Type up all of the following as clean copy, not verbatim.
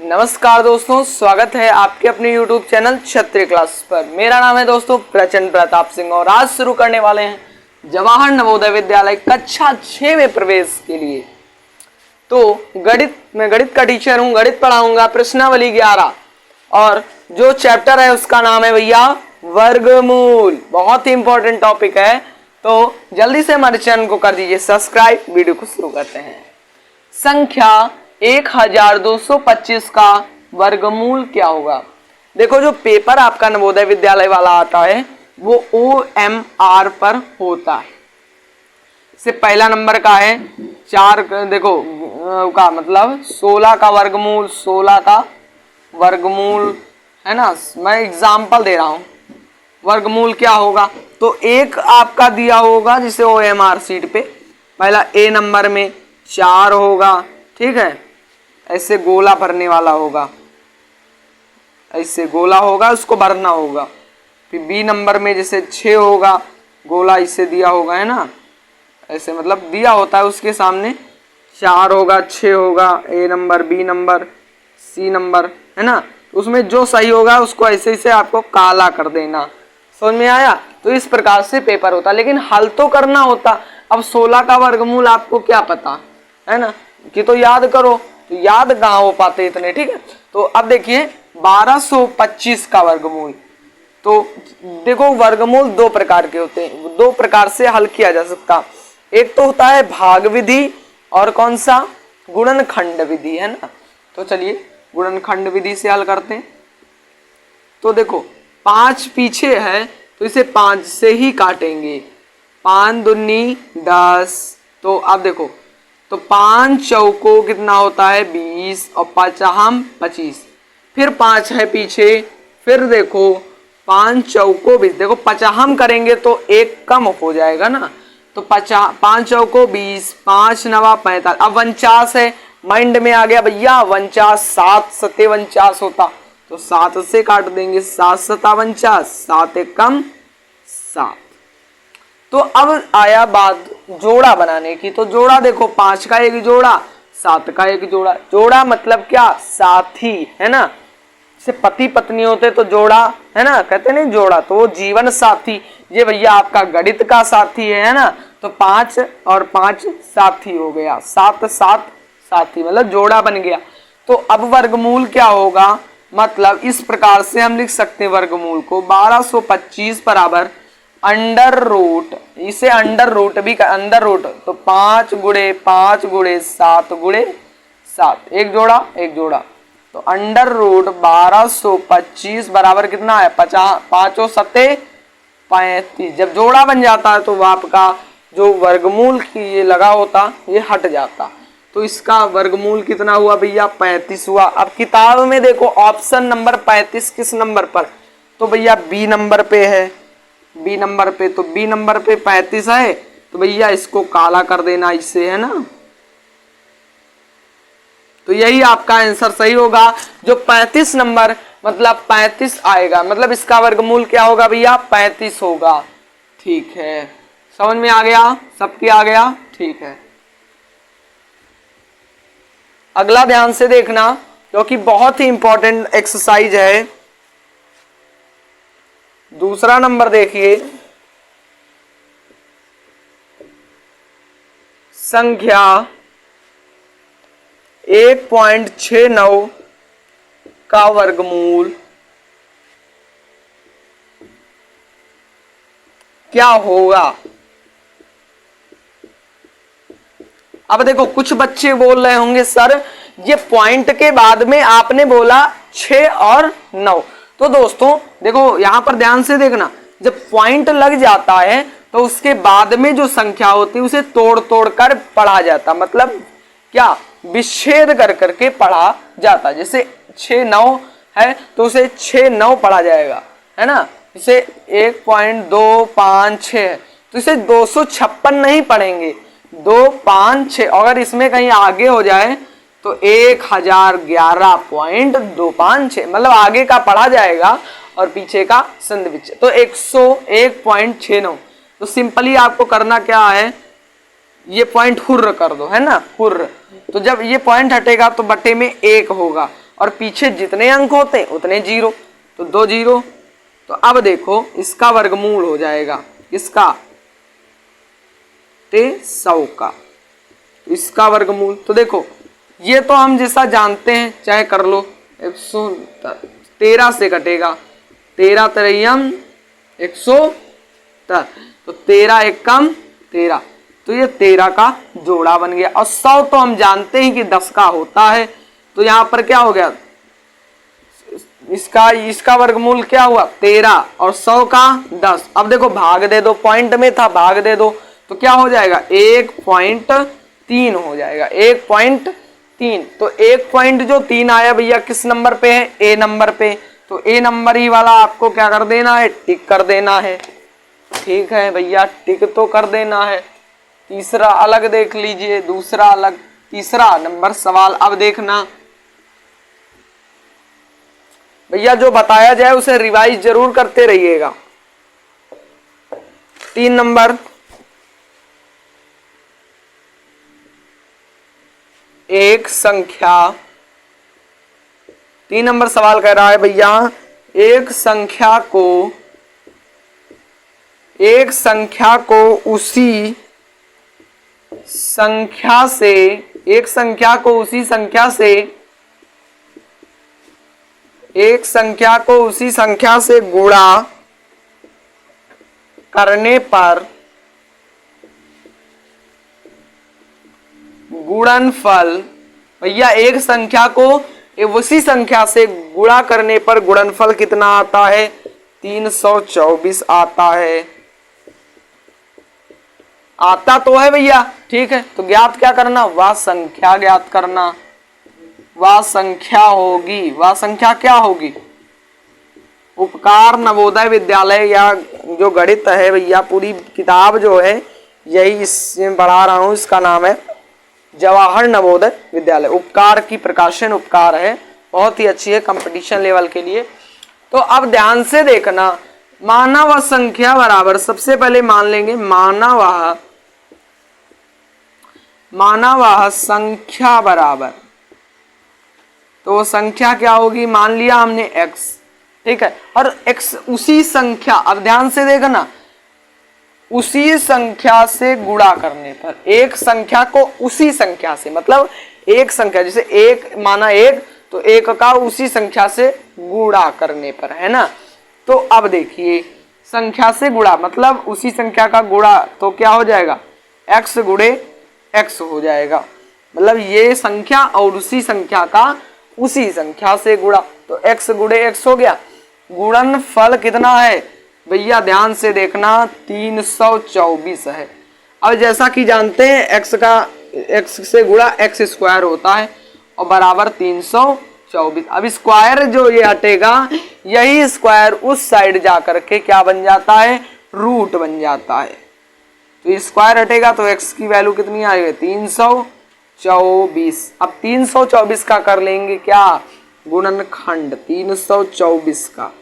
नमस्कार दोस्तों, स्वागत है आपके अपने YouTube चैनल क्षत्रिय क्लास पर। मेरा नाम है दोस्तों प्रचंड प्रताप सिंह और आज शुरू करने वाले हैं जवाहर नवोदय विद्यालय कक्षा 6 में प्रवेश के लिए। तो मैं गणित का टीचर हूं, गणित पढ़ाऊंगा प्रश्नावली 11 और जो चैप्टर है उसका नाम है भैया वर्गमूल। बहुत ही इंपॉर्टेंट टॉपिक है, तो जल्दी से हमारे चैनल को कर दीजिए सब्सक्राइब। वीडियो को शुरू करते हैं। संख्या 1225 का वर्गमूल क्या होगा? देखो, जो पेपर आपका नवोदय विद्यालय वाला आता है वो OMR पर होता है। से पहला नंबर का है 4, देखो का मतलब 16 का वर्गमूल, 16 का वर्गमूल है ना। मैं एग्जाम्पल दे रहा हूं, वर्गमूल क्या होगा। तो एक आपका दिया होगा जिसे OMR सीट पे, पहला A नंबर में 4 होगा, ठीक है। ऐसे गोला भरने वाला होगा, ऐसे गोला होगा, उसको भरना होगा। फिर B नंबर में जैसे 6 होगा, गोला इसे दिया होगा, है ना। ऐसे मतलब दिया होता है, उसके सामने 4 होगा, 6 होगा, A number, B number, C number, है ना। उसमें जो सही होगा उसको ऐसे ऐसे आपको काला कर देना। समझ में आया? तो इस प्रकार से पेपर होता, लेकिन हल तो करना होता। अब 16 का वर्गमूल आपको क्या पता है ना, कि तो याद करो, तो याद कहाँ हो पाते इतने, ठीक है। तो अब देखिए 1225 का वर्गमूल। तो देखो, वर्गमूल दो प्रकार के होते हैं, दो प्रकार से हल किया जा सकता। एक तो होता है भाग विधि और कौन सा, गुणनखंड विधि, है ना। तो चलिए गुणनखंड विधि से हल करते हैं। तो देखो 5 पीछे है तो इसे 5 से ही काटेंगे। 5 दूनी 10। तो अब देखो, तो 5 चौको कितना होता है 20 और 5 हम 25। फिर 5 है पीछे, फिर देखो 5 चौको 20। देखो 5 हम करेंगे तो एक कम हो जाएगा ना। तो 5 चौको 20, 5 नवा 45। अब 49 है, माइंड में आ गया भैया 49, 7 सते 49 होता, तो 7 से काट देंगे। 7 सता 49, 7 एक कम 7। तो अब आया बात जोड़ा बनाने की। तो जोड़ा देखो, 5 का एक जोड़ा, 7 का एक जोड़ा। जोड़ा मतलब क्या, साथी, है ना। से पति पत्नी होते तो जोड़ा, है ना, कहते नहीं जोड़ा, तो वो जीवन साथी। ये भैया आपका गणित का साथी है ना। तो 5 और 5 साथी हो गया, 7 7 साथी, मतलब जोड़ा बन गया। तो अब वर्गमूल क्या होगा, मतलब इस प्रकार से हम लिख सकते हैं वर्गमूल को 1225 बराबर अंडर रूट, इसे अंडर रूट भी अंडर रूट, तो 5 गुणे 5 गुणे 7 गुणे 7, एक जोड़ा एक जोड़ा। तो अंडर रूट 1225 बराबर कितना है 50, 5 सत्ते 35। जब जोड़ा बन जाता है तो आपका जो वर्गमूल की ये लगा होता ये हट जाता। तो इसका वर्गमूल कितना हुआ भैया 35 हुआ। अब किताब में देखो ऑप्शन नंबर 35 किस नंबर पर, तो भैया बी नंबर पे है। बी नंबर पे, तो बी नंबर पे 35 है, तो भैया इसको काला कर देना इससे, है ना। तो यही आपका आंसर सही होगा। जो 35 नंबर मतलब 35 आएगा, मतलब इसका वर्गमूल क्या होगा भैया 35 होगा। ठीक है, समझ में आ गया, सबके आ गया, ठीक है। अगला ध्यान से देखना क्योंकि बहुत ही इंपॉर्टेंट एक्सरसाइज है। दूसरा नंबर देखिए, संख्या 1.69 का वर्गमूल क्या होगा। अब देखो कुछ बच्चे बोल रहे होंगे सर ये पॉइंट के बाद में आपने बोला 6 और 9। तो दोस्तों देखो यहां पर ध्यान से देखना, जब पॉइंट लग जाता है तो उसके बाद में जो संख्या होती है उसे तोड़ तोड़ कर पढ़ा जाता, मतलब क्या विच्छेद कर करके पढ़ा जाता। जैसे 6 9 है तो उसे 6 9 पढ़ा जाएगा, है ना। इसे 1.256 है तो इसे 256 नहीं पढ़ेंगे, 256। अगर इसमें कहीं आगे हो जाए तो 1011.256, मतलब आगे का पढ़ा जाएगा और पीछे का सैंडविच। तो 101.69। तो सिंपली आपको करना क्या है, ये पॉइंट हुर्र कर दो, है ना, हुर्र। तो जब ये पॉइंट हटेगा तो बटे में 1 होगा और पीछे जितने अंक होते हैं उतने 0, तो 2 0। तो अब देखो इसका वर्गमूल हो जाएगा, इसका 100 का, इसका वर्गमूल। तो देखो ये तो हम जैसा जानते हैं चाहे कर लो, 113 से कटेगा, 13 तिरयम 113, तो 13 एकम 13, तो ये 13 का जोड़ा बन गया। और 100 तो हम जानते हैं कि 10 का होता है, तो यहाँ पर क्या हो गया, इसका वर्गमूल क्या हुआ 13 और 100 का 10। अब देखो भाग दे दो, पॉइंट में था भाग दे दो, तो क्या हो जाएगा 1.3 हो जाएगा, 1.3। तो 1.3 आया भैया किस नंबर पे है, ए नंबर पे। तो ए नंबर ही वाला आपको क्या कर देना है, टिक कर देना है। ठीक है भैया, टिक तो कर देना है। तीसरा अलग देख लीजिए, दूसरा अलग, तीसरा नंबर सवाल अब देखना भैया, जो बताया जाए उसे रिवाइज जरूर करते रहिएगा। 3 नंबर, एक संख्या, 3 नंबर सवाल कह रहा है भैया, एक संख्या को उसी संख्या से, एक संख्या को उसी संख्या से, एक संख्या को उसी संख्या से गुणा करने पर गुणनफल, भैया एक संख्या को उसी संख्या से गुणा करने पर गुणनफल कितना आता है, 324 आता है। आता तो है भैया, ठीक है। तो ज्ञात क्या करना, वह संख्या ज्ञात करना, वह संख्या होगी, वह संख्या क्या होगी, उपकार नवोदय विद्यालय या जो गणित है भैया, पूरी किताब जो है यही इसमें पढ़ा रहा हूँ, इसका नाम है जवाहर नवोदय विद्यालय। उपकार की प्रकाशन उपकार है, बहुत ही अच्छी है कंपटीशन लेवल के लिए। तो अब ध्यान से देखना, माना वह संख्या बराबर, सबसे पहले मान लेंगे माना वह संख्या बराबर, तो वो संख्या क्या होगी, मान लिया हमने x, ठीक है। और x उसी संख्या, अब ध्यान से देखना, उसी संख्या से गुणा करने पर, एक संख्या को उसी संख्या से, मतलब एक संख्या जैसे एक माना एक, तो एक का उसी संख्या से गुणा करने पर, है ना। तो अब देखिए संख्या से गुणा मतलब उसी संख्या का गुणा, तो क्या हो जाएगा x गुणे x हो जाएगा, मतलब ये संख्या और उसी संख्या का उसी संख्या से गुणा, तो x गुणे x हो गया। गुणनफल कितना है भैया, ध्यान से देखना 324 है। अब जैसा कि जानते हैं x से गुणा x स्क्वायर होता है और बराबर 324। अब स्क्वायर जो ये हटेगा, यही स्क्वायर उस साइड जा करके क्या बन जाता है, रूट बन जाता है। तो स्क्वायर हटेगा तो x की वैल्यू कितनी आएगी, 324। अब 324 का कर लेंगे क्या, गुणनखंड 324 का,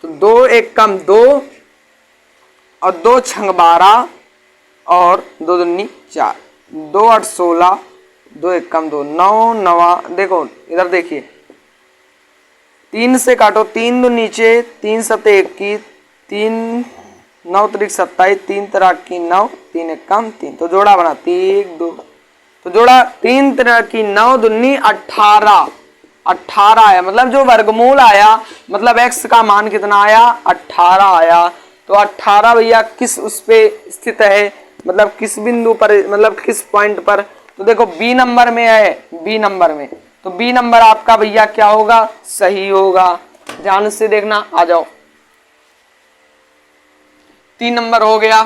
तो 2 एक कम 2 और 2 छंग 12 और 2 दूनी 4, 2 8 16, 2 एक कम 2 9 9, देखो इधर देखिए 3 से काटो, 3 दो नीचे, 3 सते 21, 3 9 त्रिक 27, 3 तरह की 9, 3 एक कम 3, तो जोड़ा बना 3 2, तो जोड़ा 3 तरह की 9 दूनी 18, 18 आया, मतलब जो वर्गमूल आया, मतलब x का मान कितना आया, 18 आया। तो 18 भैया किस उस पे स्थित है, मतलब किस बिंदु पर, मतलब किस पॉइंट पर, तो देखो बी नंबर में है, बी नंबर में, तो बी नंबर आपका भैया क्या होगा, सही होगा। ध्यान से देखना, आ जाओ 3 नंबर हो गया,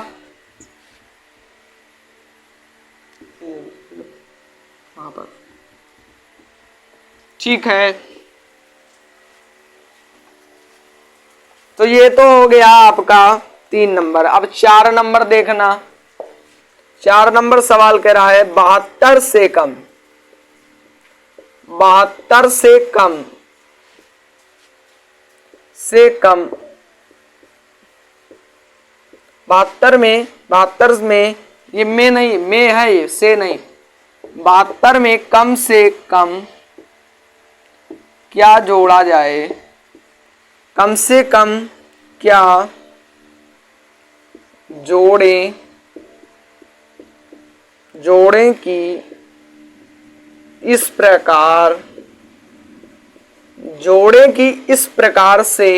वहां पर ठीक है। तो ये तो हो गया आपका 3 नंबर। अब 4 नंबर देखना, 4 नंबर सवाल कह रहा है 72 से कम, 72 से कम से कम, 72 में ये में नहीं, में है ये, से नहीं। 72 में कम से कम क्या जोड़ा जाए, कम से कम क्या जोड़ें कि इस प्रकार, जोड़ें कि इस प्रकार से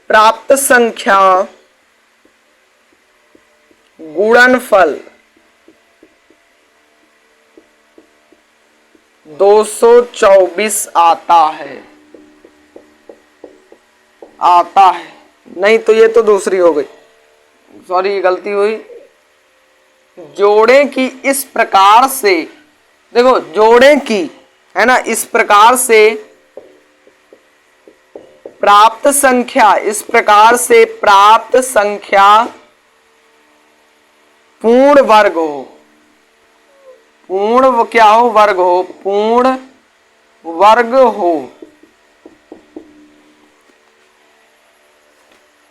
प्राप्त संख्या गुणनफल 224 आता है। नहीं तो ये तो दूसरी हो गई, सॉरी गलती हुई। जोड़ें कि इस प्रकार से, देखो जोड़ें कि है ना, इस प्रकार से प्राप्त संख्या, इस प्रकार से प्राप्त संख्या पूर्ण वर्ग हो, पूर्ण क्या हो, वर्ग हो, पूर्ण वर्ग हो।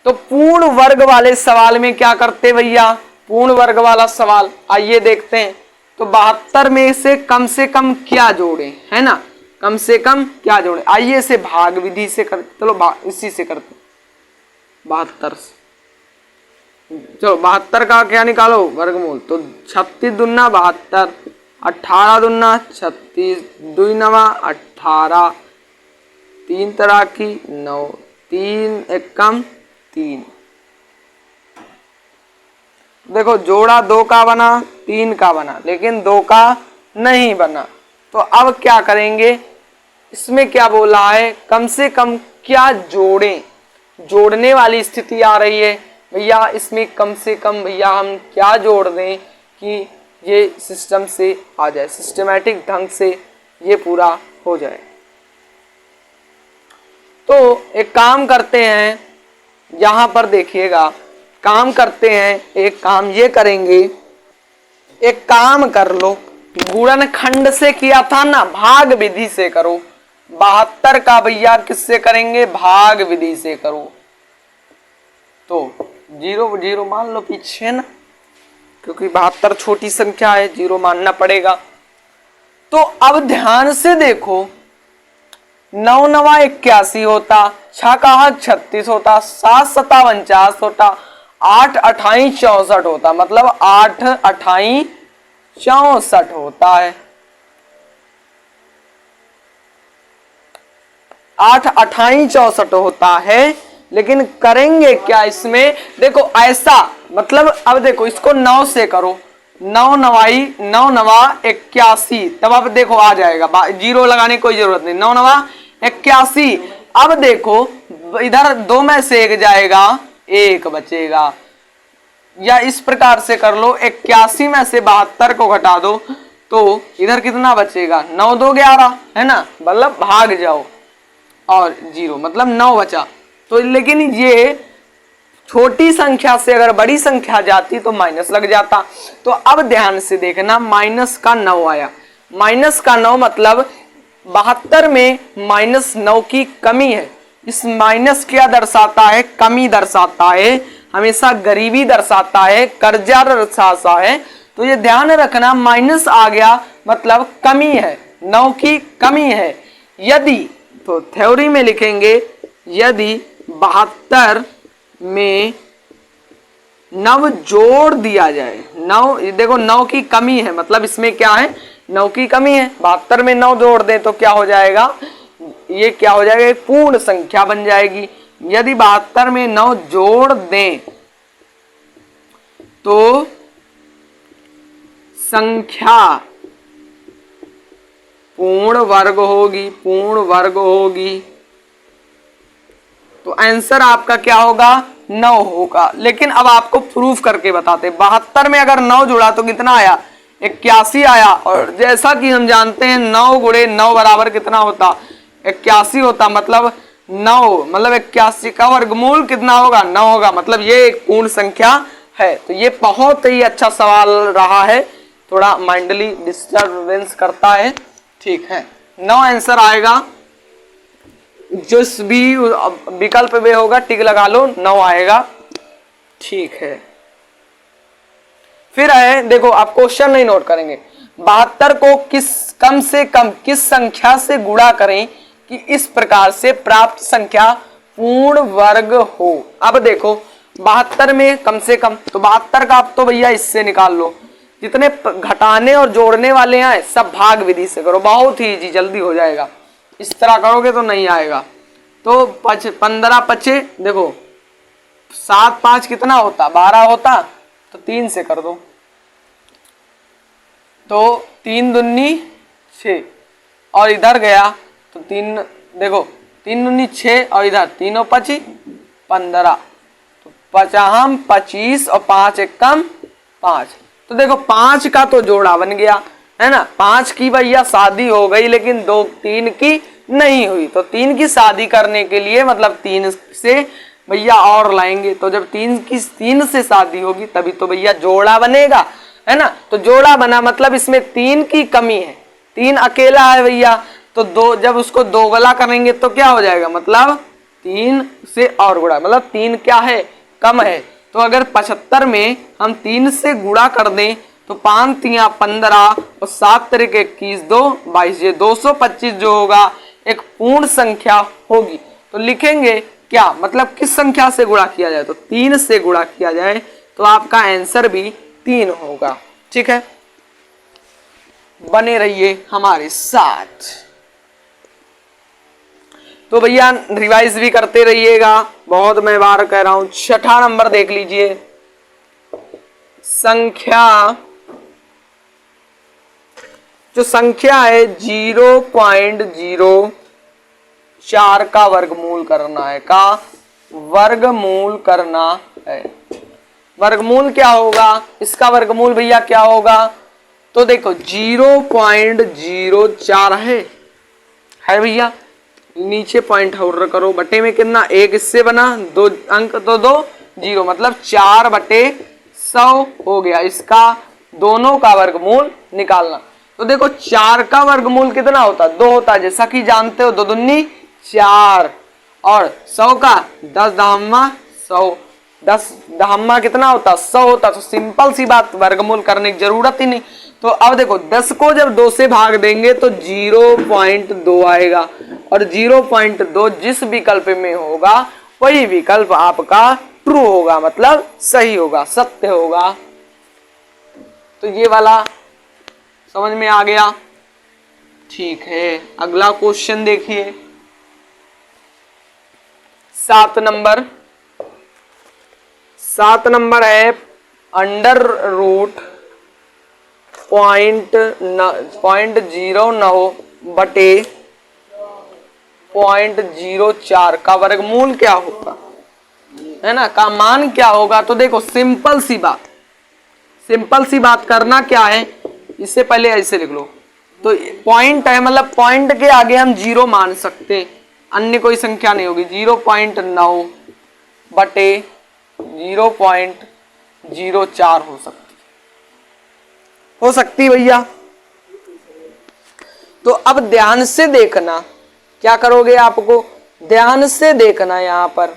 तो पूर्ण वर्ग वाले सवाल में क्या करते भैया, पूर्ण वर्ग वाला सवाल आइए देखते हैं। तो 72 में से कम क्या जोड़े, है ना, कम से कम क्या जोड़े। आइए इसे भाग विधि से करते, चलो इसी से करते। 72 से चलो 72 का क्या निकालो, वर्गमूल। तो 36 दूना 72, 18 दूना 36, 2 नवा 18, 3 तरह की 9, 3 एकम 3। देखो जोड़ा 2 का बना, 3 का बना, लेकिन 2 का नहीं बना। तो अब क्या करेंगे, इसमें क्या बोला है, कम से कम क्या जोड़ें, जोड़ने वाली स्थिति आ रही है भैया। इसमें कम से कम भैया हम क्या जोड़ दें कि ये सिस्टम से आ जाए, सिस्टमैटिक ढंग से ये पूरा हो जाए। तो एक काम करते हैं, यहां पर देखिएगा, काम करते हैं, एक काम ये करेंगे, एक काम कर लो, गुणनखंड से किया था ना, भाग विधि से करो। 72 का भैया किससे करेंगे, भाग विधि से करो। तो 0 0 मान लो पीछे ना, क्योंकि 72 छोटी संख्या है, 0 मानना पड़ेगा। तो अब ध्यान से देखो, 9 नवा 81 होता, 6 का 36 होता, 7 7 49 होता, 8 28 64 होता, मतलब 8 28 64 होता है। 8 28 64 होता है, लेकिन करेंगे क्या इसमें, देखो ऐसा, मतलब अब देखो इसको 9 से करो, 9 नवाई 9 नवा 81, तब अब देखो आ जाएगा, 0 लगाने की कोई जरूरत नहीं, 9 नवा 81। अब देखो इधर 2 में से 1 जाएगा, 1 बचेगा। या इस प्रकार से कर लो, 81 में से 72 को घटा दो, तो इधर कितना बचेगा, 9 2 11, है ना, मतलब भाग जाओ और 0, मतलब 9 बचा। तो लेकिन ये छोटी संख्या से अगर बड़ी संख्या जाती तो माइनस लग जाता। तो अब ध्यान से देखना, माइनस का 9 आया, माइनस का 9 मतलब 72 में -9 की कमी है। इस माइनस क्या दर्शाता है, कमी दर्शाता है, हमेशा गरीबी दर्शाता है, कर्जा दर्शाता है। तो ये ध्यान रखना, माइनस आ गया मतलब कमी है, 9 की कमी है। यदि, तो थ्योरी में लिखेंगे, यदि 72 में 9 जोड़ दिया जाए, 9 देखो 9 की कमी है, मतलब इसमें क्या है, 9 की कमी है, 72 में 9 जोड़ दें तो क्या हो जाएगा, ये क्या हो जाएगा, एक पूर्ण संख्या बन जाएगी। यदि 72 में 9 जोड़ दें तो संख्या पूर्ण वर्ग होगी, पूर्ण वर्ग होगी। तो आंसर आपका क्या होगा, 9 होगा। लेकिन अब आपको प्रूफ करके बताते, 72 में अगर 9 जुड़ा तो कितना आया, 81 आया। और जैसा कि हम जानते हैं 9 गुणे 9 बराबर कितना होता, 81 होता, मतलब 9, मतलब 81 का वर्गमूल कितना होगा, 9 होगा, मतलब ये एक पूर्ण संख्या है। तो ये बहुत ही अच्छा सवाल रहा है, थोड़ा माइंडली डिस्टर्बेंस करता है, ठीक है। 9 आंसर आएगा, जिस भी विकल्प में होगा टिक लगा लो, 9 आएगा। ठीक है। फिर है, देखो आप क्वेश्चन नहीं नोट करेंगे। 72 को कम से कम किस संख्या से गुणा करें कि इस प्रकार से प्राप्त संख्या पूर्ण वर्ग हो। अब देखो 72 में कम से कम, तो 72 का आप तो भैया इससे निकाल लो। जितने घटाने और जोड़ने वाले हैं सब भाग विधि से करो, बहुत ही इजी, जल्दी हो जाएगा। इस तरह करोगे तो नहीं आएगा। तो 15 पचे, देखो 7 5 कितना होता, 12 होता, तो 3 से कर दो। तो 3 दूनी 6 और इधर गया तो 3, देखो 3 दूनी 6 और इधर 3 पची 15, तो 50 25 और 5 एकम 5। तो देखो 5 का तो जोड़ा बन गया है ना। 5 की भैया शादी हो गई लेकिन 3 की नहीं हुई। तो 3 की शादी करने के लिए मतलब 3 से भैया और लाएंगे। तो जब 3 से शादी होगी तभी तो भैया जोड़ा बनेगा, है ना। तो जोड़ा बना मतलब इसमें 3 की कमी है, 3 अकेला है भैया। तो 2, जब उसको 2 गुना करेंगे तो क्या हो जाएगा, मतलब 3 से और गुणा, मतलब 3 क्या है, कम है। तो अगर 75 में हम 3 से गुणा कर दें तो 5 3 15 और 7 3 21 2 22, ये 225 जो होगा एक पूर्ण संख्या होगी। तो लिखेंगे क्या, मतलब किस संख्या से गुणा किया जाए, तो 3 से गुणा किया जाए तो आपका आंसर भी 3 होगा। ठीक है, बने रहिए हमारे साथ। तो भैया रिवाइज भी करते रहिएगा, बहुत मैं बार कह रहा हूं। 6ठा नंबर देख लीजिए, संख्या, जो संख्या है 0.04 का वर्गमूल करना है, का वर्गमूल करना है। वर्गमूल क्या होगा, इसका वर्गमूल भैया क्या होगा, तो देखो 0.04 है भैया, नीचे पॉइंट होल्डर करो, बटे में कितना, 1 इससे बना, 2 अंक तो 2 0, मतलब 4/100 हो गया। इसका दोनों का वर्गमूल निकालना। तो देखो 4 का वर्गमूल कितना होता, 2 होता, जैसा कि जानते हो, 2 दूनी 4 और 100 का 10 दहम्मा 100, 10 दहम्मा कितना होता, 100 होता। तो सिंपल सी बात, वर्गमूल करने की जरूरत ही नहीं। तो अब देखो 10 को जब 2 से भाग देंगे तो 0.2 आएगा, और 0.2 जिस विकल्प में होगा वही विकल्प आपका ट्रू होगा, मतलब सही होगा, सत्य होगा। तो ये वाला समझ में आ गया। ठीक है, अगला क्वेश्चन देखिए, 7 नंबर। 7 नंबर है अंडर रूट 0.09 बटे 0.04 का वर्गमूल क्या होगा, है ना, का मान क्या होगा। तो देखो सिंपल सी बात करना क्या है, इससे पहले ऐसे लिख लो। तो पॉइंट है, मतलब पॉइंट के आगे हम 0 मान सकते, अन्य कोई संख्या नहीं होगी। 0.9 बटे 0.04 हो सकती भैया। तो अब ध्यान से देखना, क्या करोगे, आपको ध्यान से देखना यहां पर।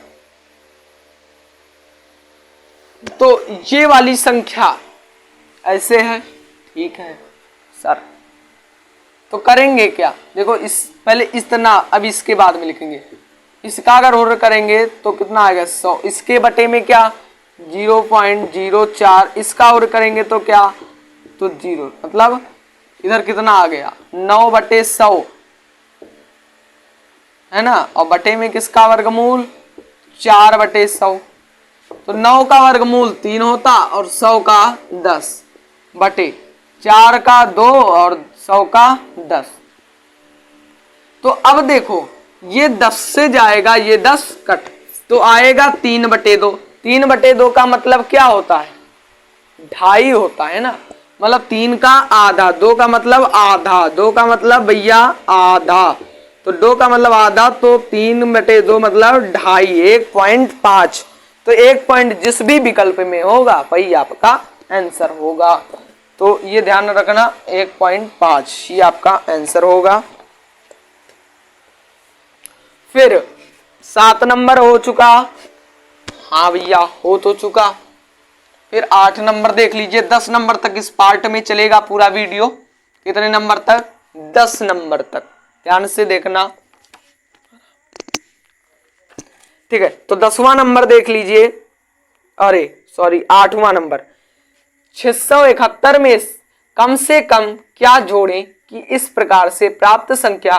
तो ये वाली संख्या ऐसे है, ठीक है सर। तो करेंगे क्या, देखो इस पहले इतना, अब इसके बाद में लिखेंगे। इसका अगर ऑर्डर करेंगे तो कितना आएगा 100, इसके बटे में क्या 0.04, इसका ऑर्डर करेंगे तो क्या, तो 0, मतलब इधर कितना आ गया 9/100, है ना। और बटे में किसका वर्गमूल 4/100, तो 9 का वर्गमूल 3 होता और 100 का 10 बटे 4 का 2 और 100 का 10। तो अब देखो ये 10 से जाएगा, ये 10 कट, तो आएगा 3/2। 3/2 का मतलब क्या होता है, 2.5 होता है ना, मतलब 3 का आधा, 2 का मतलब आधा, 2 का मतलब भैया आधा, तो 2 का मतलब आधा, तो 3/2 मतलब 2.5, 1.5। तो 1 पॉइंट जिस भी विकल्प में होगा वही आपका आंसर होगा। तो ये ध्यान रखना, 1.5 ये आपका आंसर होगा। फिर 7 नंबर हो चुका, हाँ भैया हो तो चुका। फिर 8 नंबर देख लीजिए, 10 नंबर तक इस पार्ट में चलेगा पूरा वीडियो। कितने नंबर तक? 10 नंबर तक, ध्यान से देखना। ठीक है, तो 10वां नंबर देख लीजिए, अरे सॉरी 8वां नंबर। 671 में कम से कम क्या जोड़ें कि इस प्रकार से प्राप्त संख्या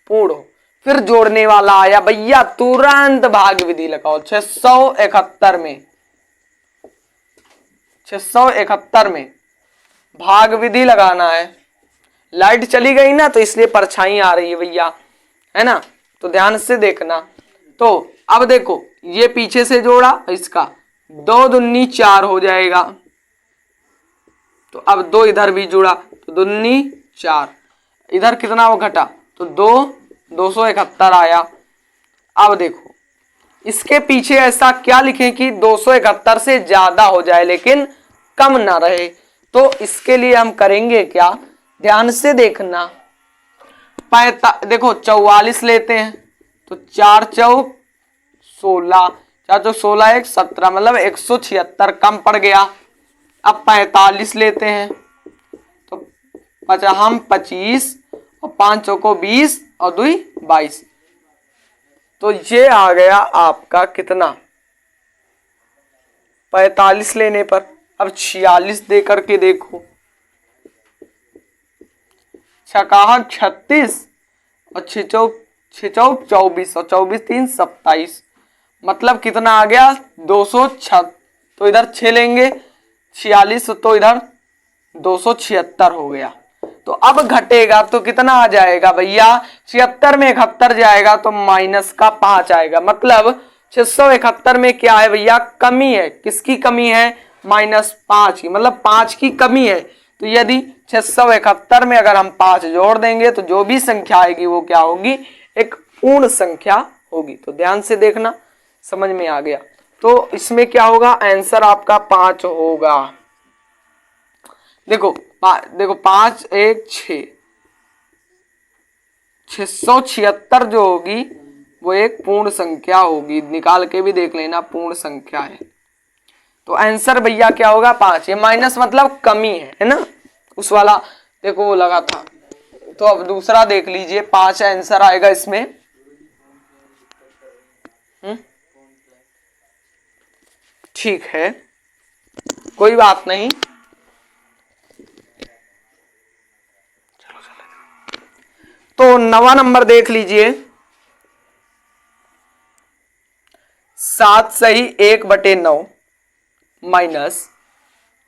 पूर्ण हो। फिर जोड़ने वाला आया भैया, तुरंत भाग विधि लगाओ। 671 में 671 में भाग विधि लगाना है। लाइट चली गई ना, तो इसलिए परछाई आ रही है भैया, है ना, तो ध्यान से देखना। तो अब देखो, ये पीछे से जोड़ा, इसका 2 दूनी 4 हो जाएगा। तो अब 2 इधर भी जुड़ा, तो दूनी 4, इधर कितना वो घटा, तो 271 आया। अब देखो, इसके पीछे ऐसा क्या लिखें कि 271 से ज्यादा हो जाए लेकिन कम ना रहे। तो इसके लिए हम करेंगे क्या, ध्यान से देखना। देखो 44 लेते हैं, तो 4 चौक 16, 4 चौक 16, 1 17, मतलब 176 कम पड़ गया। अब 45 लेते हैं, तो हम 25 और 5 चौको 20 और 2 22, तो ये आ गया आपका कितना, 45 लेने पर। अब 46 दे करके देखो, छकाहा 36 और 6 चौक 24 और 24 3 27, मतलब कितना आ गया 206। तो इधर 6 लेंगे, 46, तो इधर 276 हो गया। तो अब घटेगा तो कितना आ जाएगा भैया, 76 में 71 जाएगा तो माइनस का 5 आएगा। मतलब 671 में क्या है भैया, कमी है। किसकी कमी है, -5 की, मतलब 5 की कमी है। तो यदि 671 में अगर हम 5 जोड़ देंगे तो जो भी संख्या आएगी वो क्या होगी, एक पूर्ण संख्या होगी। तो ध्यान से देखना, समझ में आ गया। तो इसमें क्या होगा, आंसर आपका 5 होगा। देखो 5 1 6, 676 जो होगी वो एक पूर्ण संख्या होगी। निकाल के भी देख लेना, पूर्ण संख्या है। तो आंसर भैया क्या होगा, 5। ये माइनस मतलब कमी है ना, उस वाला देखो वो लगा था। तो अब दूसरा देख लीजिए, 5 आंसर आएगा इसमें। ठीक है, कोई बात नहीं। तो 9वां नंबर देख लीजिए, 7 सही 1/9 माइनस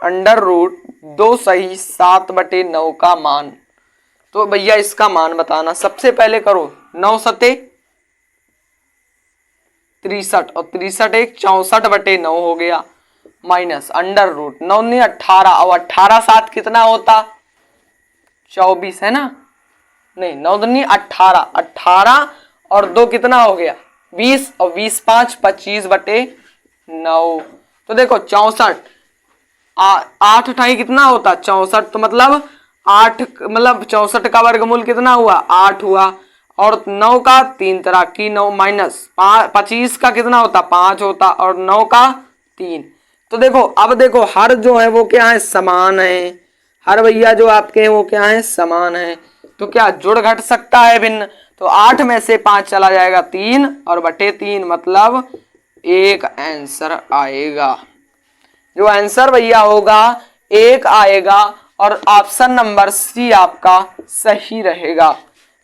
√2 सही 7/9 का मान। तो भैया इसका मान बताना। सबसे पहले करो 9 सते 63 और 63 एक 64/9 हो गया, माइनस √, 9 ने 18 और 18 7 कितना होता, 24 है ना, नहीं 9 दूनी 18, 18 और 2 कितना हो गया 20 और 20 5 25/9। तो देखो 64, 8 अठाई कितना होता 64, तो मतलब 8 मतलब 64 का वर्गमूल कितना हुआ 8 हुआ। और 9 का 3 तरह की 9 माइनस 25 का कितना होता 5 होता, और 9 का 3। तो देखो अब देखो हर जो है वो क्या है, समान है। हर भैया जो आपके हैं वो क्या है, समान है। तो क्या जुड़ घट सकता है भिन्न, तो 8 में से 5 चला जाएगा 3 और बटे 3, मतलब 1 आंसर आएगा। जो आंसर भैया होगा 1 आएगा, और ऑप्शन नंबर सी आपका सही रहेगा।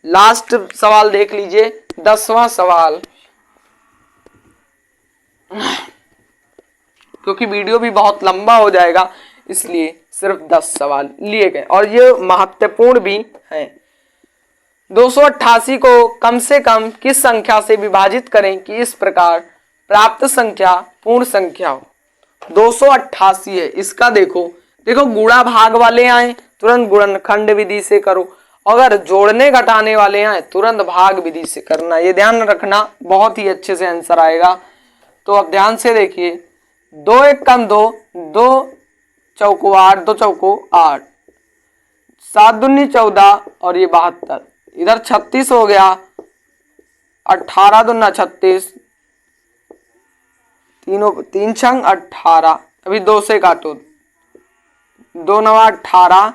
लास्ट सवाल देख लीजिए, 10वां सवाल, क्योंकि वीडियो भी बहुत लंबा हो जाएगा इसलिए सिर्फ 10 सवाल लिए गए, और ये महत्वपूर्ण भी हैं। 288 को कम से कम किस संख्या से विभाजित करें कि इस प्रकार प्राप्त संख्या पूर्ण संख्या हो। 288 है, इसका देखो गुणा भाग वाले आए तुरंत गुणनखंड विधि से करो, अगर जोड़ने घटाने वाले आए तुरंत भाग विधि से करना। ये ध्यान रखना, बहुत ही अच्छे से आंसर आएगा। तो अब ध्यान से देखिए, 2 1 कम 2, 2 चौको 8, 2 चौको 8, 7 दूनी 14 और ये 72, इधर 36 हो गया, 18 दूना 36, तीन छंग 18, अभी 2 से काटो, 2 नवा 18,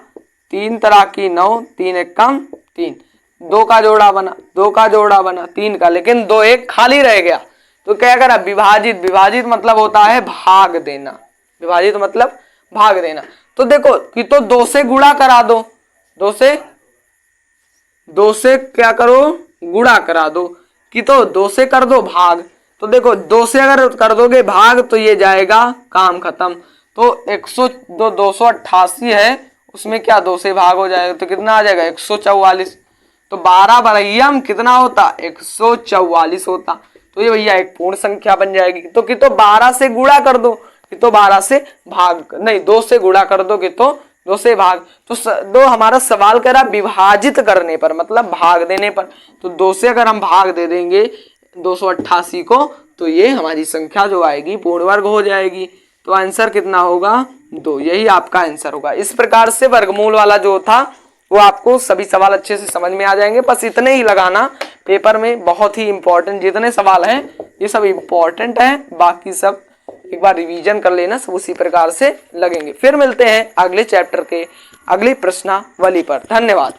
3 तरह की 9, 3 एक कम 3, 2 का जोड़ा बना, 2 का जोड़ा बना 3 का, लेकिन 2 एक खाली रह गया तो क्या करा, विभाजित, विभाजित मतलब होता है भाग देना, विभाजित मतलब भाग देना। तो देखो कि तो 2 से गुणा करा दो, 2 से क्या करो, गुणा करा दो, कि तो 2 से कर दो भाग। तो देखो 2 से अगर कर दोगे भाग तो ये जाएगा, काम खत्म। तो 288 है, उसमें क्या 2 से भाग हो जाएगा तो कितना आ जाएगा 144। तो 12 बरहियम कितना होता, 144 होता। तो ये भैया एक पूर्ण संख्या बन जाएगी। तो कि तो 12 से गुणा कर दो, कि तो 12 से भाग, नहीं 2 से गुणा कर दो, कि तो 2 से भाग। तो दो हमारा सवाल करा विभाजित करने पर, मतलब भाग देने पर। तो 2 से अगर हम भाग दे देंगे 288 को तो ये हमारी संख्या जो आएगी पूर्ण वर्ग हो जाएगी। तो आंसर कितना होगा 2, यही आपका आंसर होगा। इस प्रकार से वर्गमूल वाला जो था वो आपको सभी सवाल अच्छे से समझ में आ जाएंगे। बस इतने ही लगाना पेपर में, बहुत ही इंपॉर्टेंट जितने सवाल हैं ये सब इंपॉर्टेंट है, बाकी सब एक बार रिवीजन कर लेना, सब उसी प्रकार से लगेंगे। फिर मिलते हैं अगले चैप्टर के अगली प्रश्नावली पर। धन्यवाद।